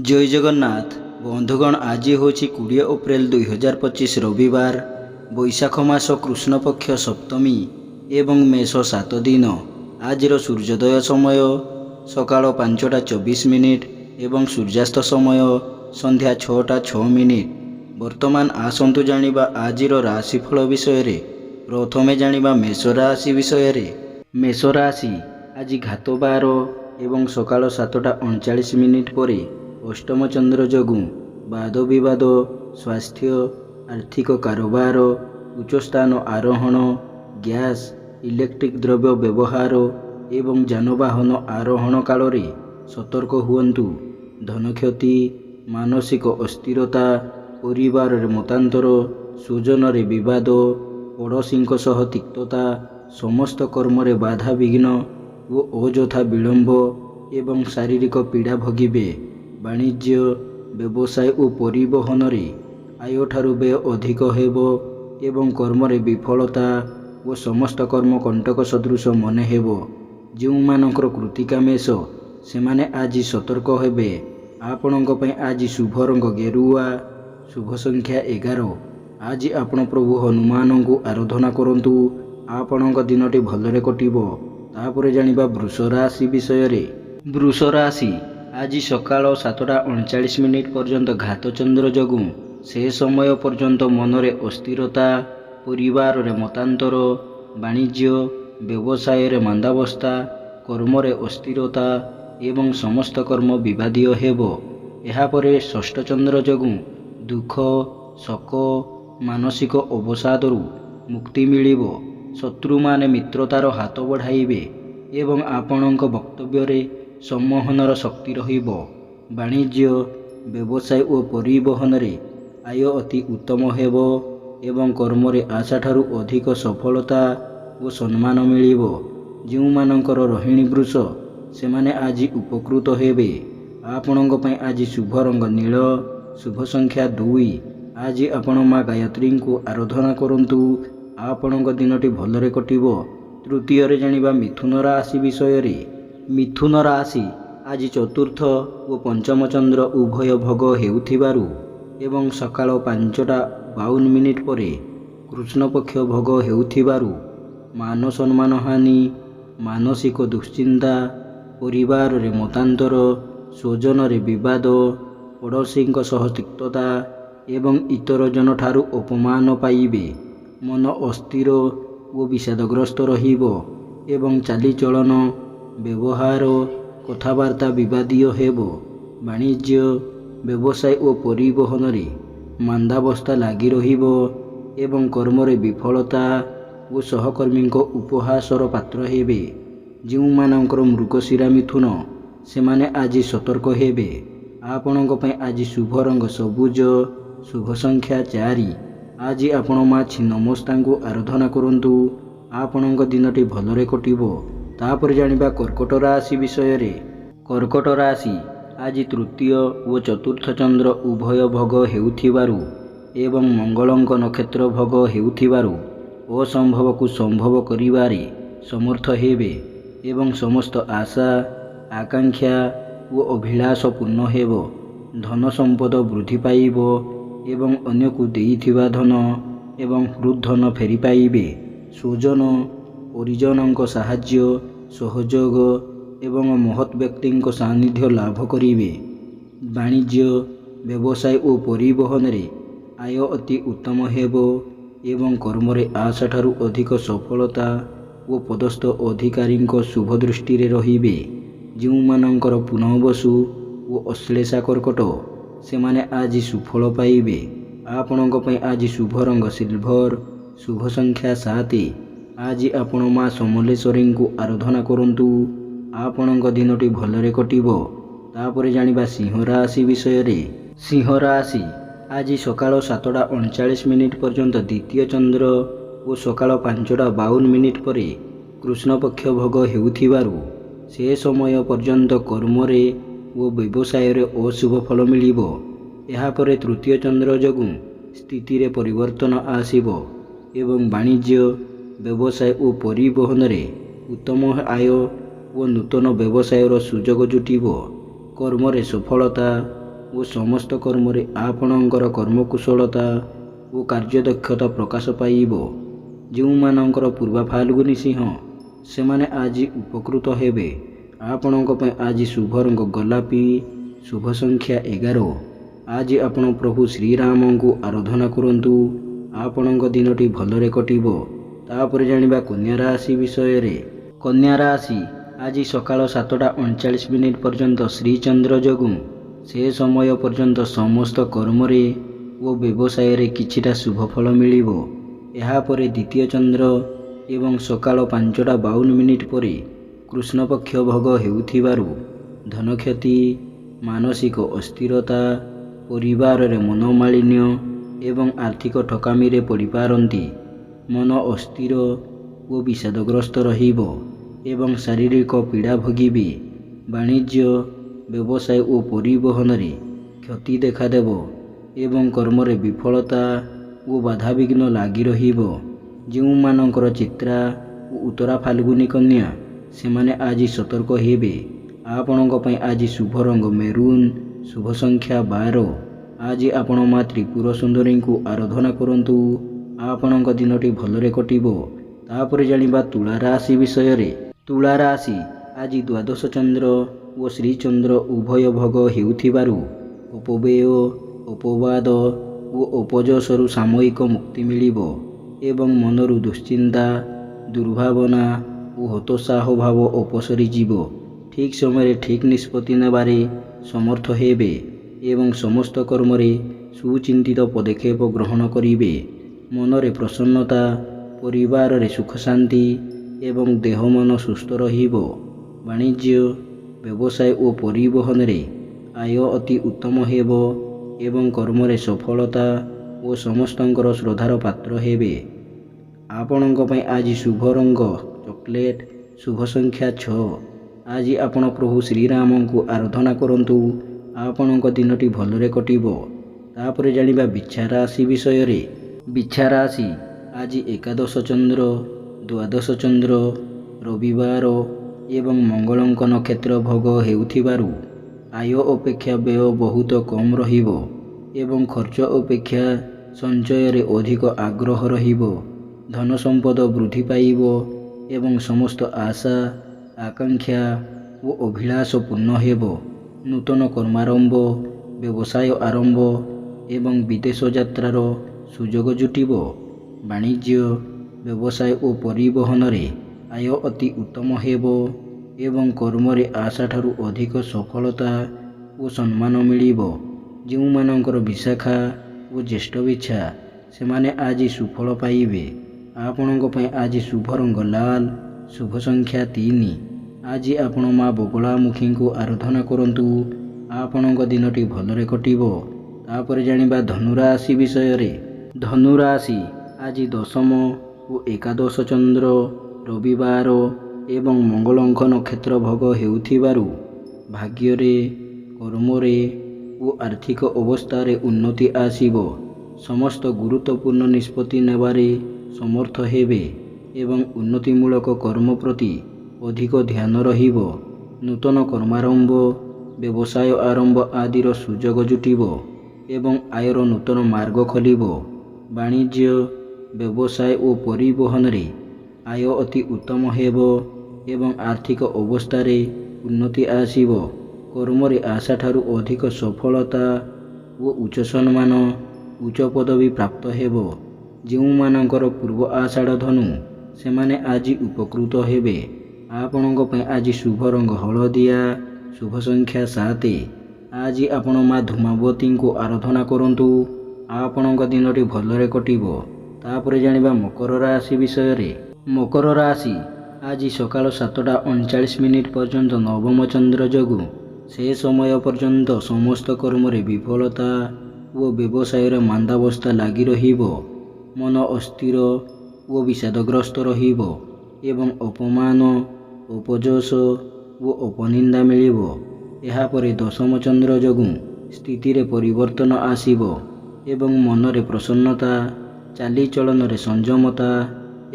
जय जगन्नाथ बंधुगण। आज हूँ 20 एप्रिल 2025 रविवार बैशाख मास कृष्ण पक्ष सप्तमी एवं मेष 7 दिन। आज सूर्योदय समय सकाळ 5:24 एवं सूर्यास्त समय संध्या 6:06। वर्तमान आसतु जानिबा आज राशिफल विषय। प्रथमे जानिबा मेष राशि विषय। मेष राशि आज घात 12 एवं सकाळ 7:39 पर अष्टम चंद्र जोगु वाद विवाद, स्वास्थ्य, आर्थिक कारोबार, उच्च स्थान आरोहण, गैस इलेक्ट्रिक द्रव्य व्यवहार एवं जानवाहन आरोहण काल रे सतर्क हुअन्तु। धन क्षति, मानसिक अस्थिरता, परिवार रे मतांतर, स्वजन रे विवाद, पड़ोसी सह तिक्तता, समस्त कर्म रे बाधा विघ्न और अଯଥା विलंब एवं शारीरिक पीड़ा भोगिबे। वाणिज्य, व्यवसाय और परिवहन रे आय ठारू व्यय अधिक हेबो एवं कर्म रे विफलता और समस्त कर्म कंटक सदृश मन हेबो। जो मानकर कृतिका मेष सेमाने आज सतर्क हेबे। आपणक पई आज शुभ रंग गेरुआ, शुभ संख्या 11। आज आपण प्रभु हनुमान को आराधना करंतु। आपणक दिनटी भलरे कटिबो। तापरे जानिबा वृष राशि विषय रे। वृष राशि आज सकाळ 7:39 पर्यंत घात चंद्र जोगु से समय पर्यंत मनरे अस्थिरता, परिवार रे मतांतर, वाणिज्य व्यवसाय रे मंदावस्था, कर्म रे अस्थिरता एवं समस्त कर्म विवादीय हेबो। एहा परे षष्ठ चंद्र जोगु दुख, शोक, मानसिक अवसादरु मुक्ति मिलिबो। शत्रु माने मित्रतार हाथ बढ़ाइबे एवं आपणक वक्तव्य रे सम्मोहनर शक्ति रहिबो। वाणिज्य व्यवसाय और परिवहन रे आय अति उत्तम हेबो एवं कर्म रे आशा ठारू अधिक सफलता और सम्मान मिलिबो। जो मानकर रोहिणी वृष सेमाने आज उपकृत हेबे। आपणक पई आज शुभ रंग नील, शुभ संख्या 2। आज आपण माँ गायत्री को आराधना करंतु। आपणक दिनटी भलरे कटिबो। तृतीय रे जानिबा मिथुन राशि विषय रे। मिथुन राशि आज चतुर्थ और पंचम चंद्र उभय भोग हेउथिबारु एवं सकाळ 5:52 पर कृष्ण पक्ष भोग हेउथिबारु मान सम्मान हानि, मानसिक दुश्चिंता, परिवार रे मतांतर, स्वजन रे विवाद, पड़ोसी सह तिक्तता एवं इतर जन ठारू अपमान पाइबे। मन अस्थिर और विषादग्रस्त रहिबो एवं चालीचलन, व्यवहार, कथबार्ता विवादीय हेबो। वाणिज्य व्यवसाय और परिवहन रे मंदावस्था लागी रहिबो एवं कर्म रे विफलता और सहकर्मी उपहासर पात्र हेबे। जो मानकर मृगशिरा मिथुन सेमाने आज सतर्क हेबे। आपणक पई आज शुभ रंग सबुज, शुभ संख्या 4। आज आपण माँ छिन्नमस्ता को आराधना करंतु। आपणक दिनटी भलरे कटिबो। तापर जानिबा कर्कट राशि विषय रे। कर्कट राशि आज तृतीय और चतुर्थ चंद्र उभय भोग हेउथिबारु एवं मंगलंक नक्षत्र भोग हेउथिबारु असंभव को संभव करिबारे समर्थ हेबे एवं समस्त आशा, आकांक्षा और अभिलाष पूर्ण हेबो। धन संपद वृद्धि पाइबो एवं अन्य को देइथिबा धन एवं हृदधन फेरी पाइबे। स्वजन परिजनक साहाय्य, सहयोग एवं महत् व्यक्ति सान्निध्य लाभ करिबे। वाणिज्य व्यवसाय और परिवहन रे आय अति उत्तम हेबो एवं कर्म रे आशा ठारू अधिक सफलता और पदस्थ अधिकारी शुभ दृष्टि रे रहिबे। जो मानकर पुनर्वसु और अश्लेषा कर्कट सेमाने आज सुफल पाइबे। आपणक पई आज शुभ रंग सिल्भर, शुभ संख्या 7। आज आपण माँ समलेश्वरी को आराधना करंतु। आपणक दिनटी भलरे कटिबो। तापरे जानिबा सिंह राशि विषय रे। सिंह राशि आज सकाळ 7:39 पर्यंत द्वितीय चंद्र और सकाळ 5:52 पर कृष्ण पक्ष भोग हेउथिबारु से समय पर्यंत कर्म रे और व्यवसाय रे अशुभ फल मिलिबो। एहा परे तृतीय चंद्र जोगु स्थिति रे परिवर्तन आसीबो एवं वाणिज्य व्यवसाय और परिवहन रे उत्तम आय और नूतन व्यवसायर सुजोग जुटिबो। कर्म रे सफलता ଓ ସମସ୍ତ କର୍ମରେ ଆପଣଙ୍କର କର୍ମକୁଶଳତା ଓ କାର୍ଯ୍ୟଦକ୍ଷତା ପ୍ରକାଶ ପାଇବ। ଯେଉଁମାନଙ୍କର ପୂର୍ବା ଫାଲ୍ଗୁନୀ ସିଂହ ସେମାନେ ଆଜି ଉପକୃତ ହେବେ। ଆପଣଙ୍କ ପାଇଁ ଆଜି ଶୁଭ ରଙ୍ଗ ଗୋଲାପୀ, ଶୁଭ ସଂଖ୍ୟା 11। ଆଜି ଆପଣ ପ୍ରଭୁ ଶ୍ରୀରାମଙ୍କୁ ଆରାଧନା କରନ୍ତୁ। ଆପଣଙ୍କ ଦିନଟି ଭଲରେ କଟିବ। ତାପରେ ଜାଣିବା କନ୍ୟା ରାଶି ବିଷୟରେ। କନ୍ୟା ରାଶି ଆଜି ସକାଳ 7:39 ପର୍ଯ୍ୟନ୍ତ ଶ୍ରୀଚନ୍ଦ୍ର ଯୋଗୁଁ ସେ ସମୟ ପର୍ଯ୍ୟନ୍ତ ସମସ୍ତ କର୍ମରେ ଓ ବ୍ୟବସାୟରେ କିଛିଟା ଶୁଭଫଳ ମିଳିବ। ଏହାପରେ ଦ୍ୱିତୀୟ ଚନ୍ଦ୍ର ଏବଂ ସକାଳ 5:52 ପରେ କୃଷ୍ଣପକ୍ଷ ଭୋଗ ହେଉଥିବାରୁ ଧନକ୍ଷତି, ମାନସିକ ଅସ୍ଥିରତା, ପରିବାରରେ ମନୋମାଳିନ୍ୟ ଏବଂ ଆର୍ଥିକ ଠକାମିରେ ପଡ଼ିପାରନ୍ତି। ମନ ଅସ୍ଥିର ଓ ବିଷାଦଗ୍ରସ୍ତ ରହିବ ଏବଂ ଶାରୀରିକ ପୀଡ଼ା ଭୋଗିବେ। ବାଣିଜ୍ୟ, ବ୍ୟବସାୟ ଓ ପରିବହନରେ କ୍ଷତି ଦେଖାଦେବ ଏବଂ କର୍ମରେ ବିଫଳତା ଓ ବାଧାବିଘ୍ନ ଲାଗି ରହିବ। ଯେଉଁମାନଙ୍କର ଚିତ୍ରା ଓ ଉତ୍ତରା ଫାଲ୍ଗୁନୀ କନ୍ୟା ସେମାନେ ଆଜି ସତର୍କ ହେବେ। ଆପଣଙ୍କ ପାଇଁ ଆଜି ଶୁଭ ରଙ୍ଗ ମେରୁନ୍, ଶୁଭ ସଂଖ୍ୟା 12। ଆଜି ଆପଣ ମା ତ୍ରିପୁର ସୁନ୍ଦରୀଙ୍କୁ ଆରାଧନା କରନ୍ତୁ। ଆପଣଙ୍କ ଦିନଟି ଭଲରେ କଟିବ। ତାପରେ ଜାଣିବା ତୁଳା ରାଶି ବିଷୟରେ। ତୁଳା ରାଶି ଆଜି ଦ୍ୱାଦଶ ଚନ୍ଦ୍ର ଓ ଶ୍ରୀଚନ୍ଦ୍ର ଉଭୟ ଭୋଗ ହେଉଥିବାରୁ ଅପବ୍ୟୟ, ଅପବାଦ ଓ ଅପଯଶରୁ ସାମୟିକ ମୁକ୍ତି ମିଳିବ ଏବଂ ମନରୁ ଦୁଶ୍ଚିନ୍ତା, ଦୁର୍ଭାବନା ଓ ହତୋତ୍ସାହ ଭାବ ଅପସରିଯିବ। ଠିକ୍ ସମୟରେ ଠିକ୍ ନିଷ୍ପତ୍ତି ନେବାରେ ସମର୍ଥ ହେବେ ଏବଂ ସମସ୍ତ କର୍ମରେ ସୁଚିନ୍ତିତ ପଦକ୍ଷେପ ଗ୍ରହଣ କରିବେ। ମନରେ ପ୍ରସନ୍ନତା, ପରିବାରରେ ସୁଖଶାନ୍ତି ଏବଂ ଦେହ ମନ ସୁସ୍ଥ ରହିବ। ବାଣିଜ୍ୟ, ବ୍ୟବସାୟ ଓ ପରିବହନରେ ଆୟ ଅତି ଉତ୍ତମ ହେବ ଏବଂ କର୍ମରେ ସଫଳତା ଓ ସମସ୍ତଙ୍କର ଶ୍ରଦ୍ଧାର ପାତ୍ର ହେବେ। ଆପଣଙ୍କ ପାଇଁ ଆଜି ଶୁଭ ରଙ୍ଗ ଚକୋଲେଟ୍, ଶୁଭ ସଂଖ୍ୟା 6। ଆଜି ଆପଣ ପ୍ରଭୁ ଶ୍ରୀରାମଙ୍କୁ ଆରାଧନା କରନ୍ତୁ। ଆପଣଙ୍କ ଦିନଟି ଭଲରେ କଟିବ। ତାପରେ ଜାଣିବା ବିଛା ରାଶି ବିଷୟରେ। ବିଛା ରାଶି ଆଜି ଏକାଦଶ ଚନ୍ଦ୍ର, ଦ୍ୱାଦଶ ଚନ୍ଦ୍ର, ରବିବାର ଏବଂ ମଙ୍ଗଳଙ୍କ ନକ୍ଷତ୍ର ଭୋଗ ହେଉଥିବାରୁ ଆୟ ଅପେକ୍ଷା ବ୍ୟୟ ବହୁତ କମ୍ ରହିବ ଏବଂ ଖର୍ଚ୍ଚ ଅପେକ୍ଷା ସଞ୍ଚୟରେ ଅଧିକ ଆଗ୍ରହ ରହିବ। ଧନ ସମ୍ପଦ ବୃଦ୍ଧି ପାଇବ ଏବଂ ସମସ୍ତ ଆଶା, ଆକାଂକ୍ଷା ଓ ଅଭିଳାଷ ପୂର୍ଣ୍ଣ ହେବ। ନୂତନ କର୍ମାରମ୍ଭ, ବ୍ୟବସାୟ ଆରମ୍ଭ ଏବଂ ବିଦେଶ ଯାତ୍ରାର ସୁଯୋଗ ଜୁଟିବ। ବାଣିଜ୍ୟ, ବ୍ୟବସାୟ ଓ ପରିବହନରେ ଆୟ ଅତି ଉତ୍ତମ ହେବ ଏବଂ କର୍ମରେ ଆଶାଠାରୁ ଅଧିକ ସଫଳତା ଓ ସମ୍ମାନ ମିଳିବ। ଯେଉଁମାନଙ୍କର ବିଶାଖା ଓ ଜ୍ୟେଷ୍ଠ ବିଛା ସେମାନେ ଆଜି ସୁଫଳ ପାଇବେ। ଆପଣଙ୍କ ପାଇଁ ଆଜି ଶୁଭ ରଙ୍ଗ ଲାଲ, ଶୁଭ ସଂଖ୍ୟା 3। ଆଜି ଆପଣ ମା ବଗଳାମୁଖୀଙ୍କୁ ଆରାଧନା କରନ୍ତୁ। ଆପଣଙ୍କ ଦିନଟି ଭଲରେ କଟିବ। ତାପରେ ଜାଣିବା ଧନୁରାଶି ବିଷୟରେ। ଧନୁରାଶି ଆଜି ଦଶମ ଓ ଏକାଦଶ ଚନ୍ଦ୍ର, ରବିବାର ଏବଂ ମଙ୍ଗଳଙ୍କ ନକ୍ଷତ୍ର ଭୋଗ ହେଉଥିବାରୁ ଭାଗ୍ୟରେ, କର୍ମରେ ଓ ଆର୍ଥିକ ଅବସ୍ଥାରେ ଉନ୍ନତି ଆସିବ। ସମସ୍ତ ଗୁରୁତ୍ୱପୂର୍ଣ୍ଣ ନିଷ୍ପତ୍ତି ନେବାରେ ସମର୍ଥ ହେବେ ଏବଂ ଉନ୍ନତିମୂଳକ କର୍ମ ପ୍ରତି ଅଧିକ ଧ୍ୟାନ ରହିବ। ନୂତନ କର୍ମାରମ୍ଭ, ବ୍ୟବସାୟ ଆରମ୍ଭ ଆଦିର ସୁଯୋଗ ଜୁଟିବ ଏବଂ ଆୟର ନୂତନ ମାର୍ଗ ଖୋଲିବ। ବାଣିଜ୍ୟ, ବ୍ୟବସାୟ ଓ ପରିବହନରେ ଆୟ ଅତି ଉତ୍ତମ ହେବ ଏବଂ ଆର୍ଥିକ ଅବସ୍ଥାରେ ଉନ୍ନତି ଆସିବ। କର୍ମରେ ଆଶାଠାରୁ ଅଧିକ ସଫଳତା ଓ ଉଚ୍ଚ ସମ୍ମାନ, ଉଚ୍ଚ ପଦବୀ ପ୍ରାପ୍ତ ହେବ। ଯେଉଁମାନଙ୍କର ପୂର୍ବ ଆଷାଢ଼ ଧନୁ ସେମାନେ ଆଜି ଉପକୃତ ହେବେ। ଆପଣଙ୍କ ପାଇଁ ଆଜି ଶୁଭ ରଙ୍ଗ ହଳଦିଆ, ଶୁଭ ସଂଖ୍ୟା 7। ଆଜି ଆପଣ ମା ଧୂମାବତୀଙ୍କୁ ଆରାଧନା କରନ୍ତୁ। ଆପଣଙ୍କ ଦିନଟି ଭଲରେ କଟିବ। ତାପରେ ଜାଣିବା ମକର ରାଶି ବିଷୟରେ। ମକର ରାଶି ଆଜି ସକାଳ 7:39 ପର୍ଯ୍ୟନ୍ତ ନବମ ଚନ୍ଦ୍ର ଯୋଗୁଁ ସେ ସମୟ ପର୍ଯ୍ୟନ୍ତ ସମସ୍ତ କର୍ମରେ ବିଫଳତା ଓ ବ୍ୟବସାୟରେ ମାନ୍ଦାବସ୍ଥା ଲାଗି ରହିବ। ମନ ଅସ୍ଥିର ଓ ବିଷାଦଗ୍ରସ୍ତ ରହିବ ଏବଂ ଅପମାନ, ଅପଯଶ ଓ ଅପନିନ୍ଦା ମିଳିବ। ଏହାପରେ ଦଶମ ଚନ୍ଦ୍ର ଯୋଗୁଁ ସ୍ଥିତିରେ ପରିବର୍ତ୍ତନ ଆସିବ ଏବଂ ମନରେ ପ୍ରସନ୍ନତା, ଚାଲିଚଳନରେ ସଂଯମତା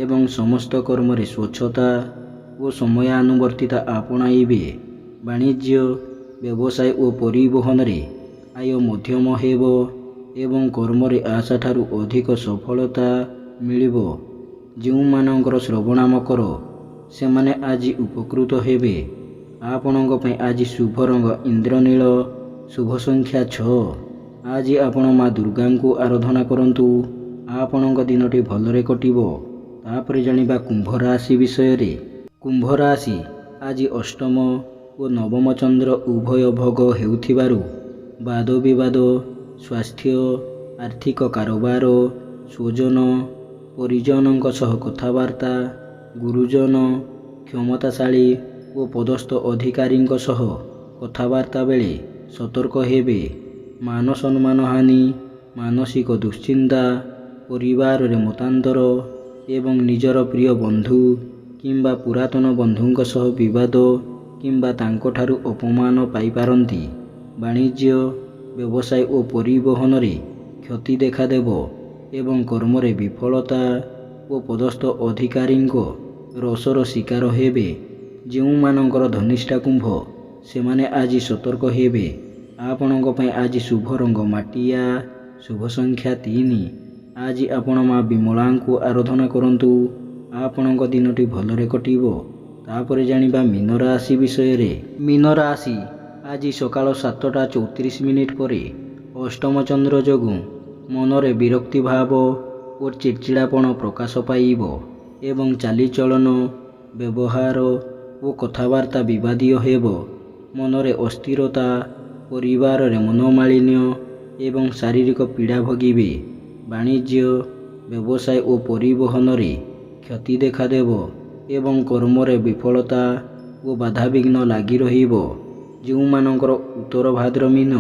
ଏବଂ ସମସ୍ତ କର୍ମରେ ସ୍ୱଚ୍ଛତା ଓ ସମୟାନୁବର୍ତ୍ତିତା ଆପଣାଇବେ। ବାଣିଜ୍ୟ, ବ୍ୟବସାୟ ଓ ପରିବହନରେ ଆୟ ମଧ୍ୟମ ହେବ ଏବଂ କର୍ମରେ ଆଶା ଠାରୁ ଅଧିକ ସଫଳତା ମିଳିବ। ଯେଉଁମାନଙ୍କର ଶ୍ରବଣ ମକର ସେମାନେ ଆଜି ଉପକୃତ ହେବେ। ଆପଣଙ୍କ ପାଇଁ ଆଜି ଶୁଭ ରଙ୍ଗ ଇନ୍ଦ୍ରନୀଳ, ଶୁଭ ସଂଖ୍ୟା 6। ଆଜି ଆପଣ ମା ଦୁର୍ଗାଙ୍କୁ ଆରାଧନା କରନ୍ତୁ। ଆପଣଙ୍କ ଦିନଟି ଭଲରେ କଟିବ। ତାପରେ ଜାଣିବା କୁମ୍ଭ ରାଶି ବିଷୟରେ। କୁମ୍ଭ ରାଶି ଆଜି ଅଷ୍ଟମ ଓ ନବମ ଚନ୍ଦ୍ର ଉଭୟ ଭୋଗ ହେଉଥିବାରୁ ବାଦ ବିବାଦ, ସ୍ୱାସ୍ଥ୍ୟ, ଆର୍ଥିକ କାରବାର, ସ୍ୱଜନ ପରିଜନଙ୍କ ସହ କଥାବାର୍ତ୍ତା, ଗୁରୁଜନ, କ୍ଷମତାଶାଳୀ ଓ ପଦସ୍ଥ ଅଧିକାରୀଙ୍କ ସହ କଥାବାର୍ତ୍ତା ବେଳେ ସତର୍କ ହେବେ। ମାନ ସମ୍ମାନ ହାନି, ମାନସିକ ଦୁଶ୍ଚିନ୍ତା, ପରିବାରରେ ମତାନ୍ତର ଏବଂ ନିଜର ପ୍ରିୟ ବନ୍ଧୁ କିମ୍ବା ପୁରାତନ ବନ୍ଧୁଙ୍କ ସହ ବିବାଦ କିମ୍ବା ତାଙ୍କଠାରୁ ଅପମାନ ପାଇପାରନ୍ତି। ବାଣିଜ୍ୟ, ବ୍ୟବସାୟ ଓ ପରିବହନରେ କ୍ଷତି ଦେଖାଦେବ ଏବଂ କର୍ମରେ ବିଫଳତା ଓ ପଦସ୍ଥ ଅଧିକାରୀଙ୍କ ରୋଷର ଶିକାର ହେବେ। ଯେଉଁମାନଙ୍କର ଧନିଷ୍ଠା କୁମ୍ଭ ସେମାନେ ଆଜି ସତର୍କ ହେବେ। ଆପଣଙ୍କ ପାଇଁ ଆଜି ଶୁଭ ରଙ୍ଗ ମାଟିଆ, ଶୁଭ ସଂଖ୍ୟା 3। ଆଜି ଆପଣ ମା ବିମଳାଙ୍କୁ ଆରାଧନା କରନ୍ତୁ। ଆପଣଙ୍କ ଦିନଟି ଭଲରେ କଟିବ। ତାପରେ ଜାଣିବା ମୀନ ରାଶି ବିଷୟରେ। ମୀନ ରାଶି ଆଜି ସକାଳ 7:34 ପରେ ଅଷ୍ଟମ ଚନ୍ଦ୍ର ଯୋଗୁଁ ମନରେ ବିରକ୍ତି ଭାବ ଓ ଚିଡ଼ଚିଡ଼ାପଣ ପ୍ରକାଶ ପାଇବ ଏବଂ ଚାଲିଚଳନ, ବ୍ୟବହାର ଓ କଥାବାର୍ତ୍ତା ବିବାଦୀୟ ହେବ। ମନରେ ଅସ୍ଥିରତା, ପରିବାରରେ ମନୋମାଳିନ୍ୟ ଏବଂ ଶାରୀରିକ ପୀଡ଼ା ଭୋଗିବେ। ବାଣିଜ୍ୟ, ବ୍ୟବସାୟ ଓ ପରିବହନରେ କ୍ଷତି ଦେଖାଦେବ ଏବଂ କର୍ମରେ ବିଫଳତା ଓ ବାଧାବିଘ୍ନ ଲାଗି ରହିବ। ଯେଉଁମାନଙ୍କର ଉତ୍ତର ଭାଦ୍ର ମୀନ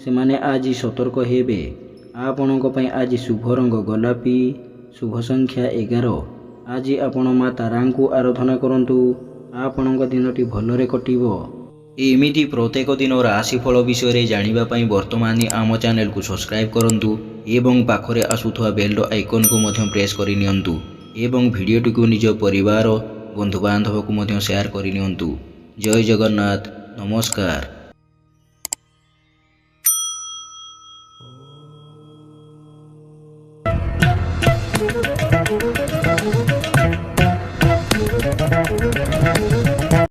ସେମାନେ ଆଜି ସତର୍କ ହେବେ। ଆପଣଙ୍କ ପାଇଁ ଆଜି ଶୁଭ ରଙ୍ଗ ଗୋଲାପୀ, ଶୁଭ ସଂଖ୍ୟା 11। ଆଜି ଆପଣ ମା ତାରାଙ୍କୁ ଆରାଧନା କରନ୍ତୁ। ଆପଣଙ୍କ ଦିନଟି ଭଲରେ କଟିବ। ଏମିତି ପ୍ରତ୍ୟେକ ଦିନ ରାଶିଫଳ ବିଷୟରେ ଜାଣିବା ପାଇଁ ବର୍ତ୍ତମାନ ଆମ ଚ୍ୟାନେଲକୁ ସବସ୍କ୍ରାଇବ୍ କରନ୍ତୁ ଏବଂ ପାଖରେ ଆସୁଥିବା ବେଲ୍ର ଆଇକନ୍କୁ ମଧ୍ୟ ପ୍ରେସ୍ କରିନିଅନ୍ତୁ ଏବଂ ଭିଡ଼ିଓଟିକୁ ନିଜ ପରିବାର, ବନ୍ଧୁବାନ୍ଧବକୁ ମଧ୍ୟ ସେୟାର କରିନିଅନ୍ତୁ। ଜୟ ଜଗନ୍ନାଥ। ନମସ୍କାର।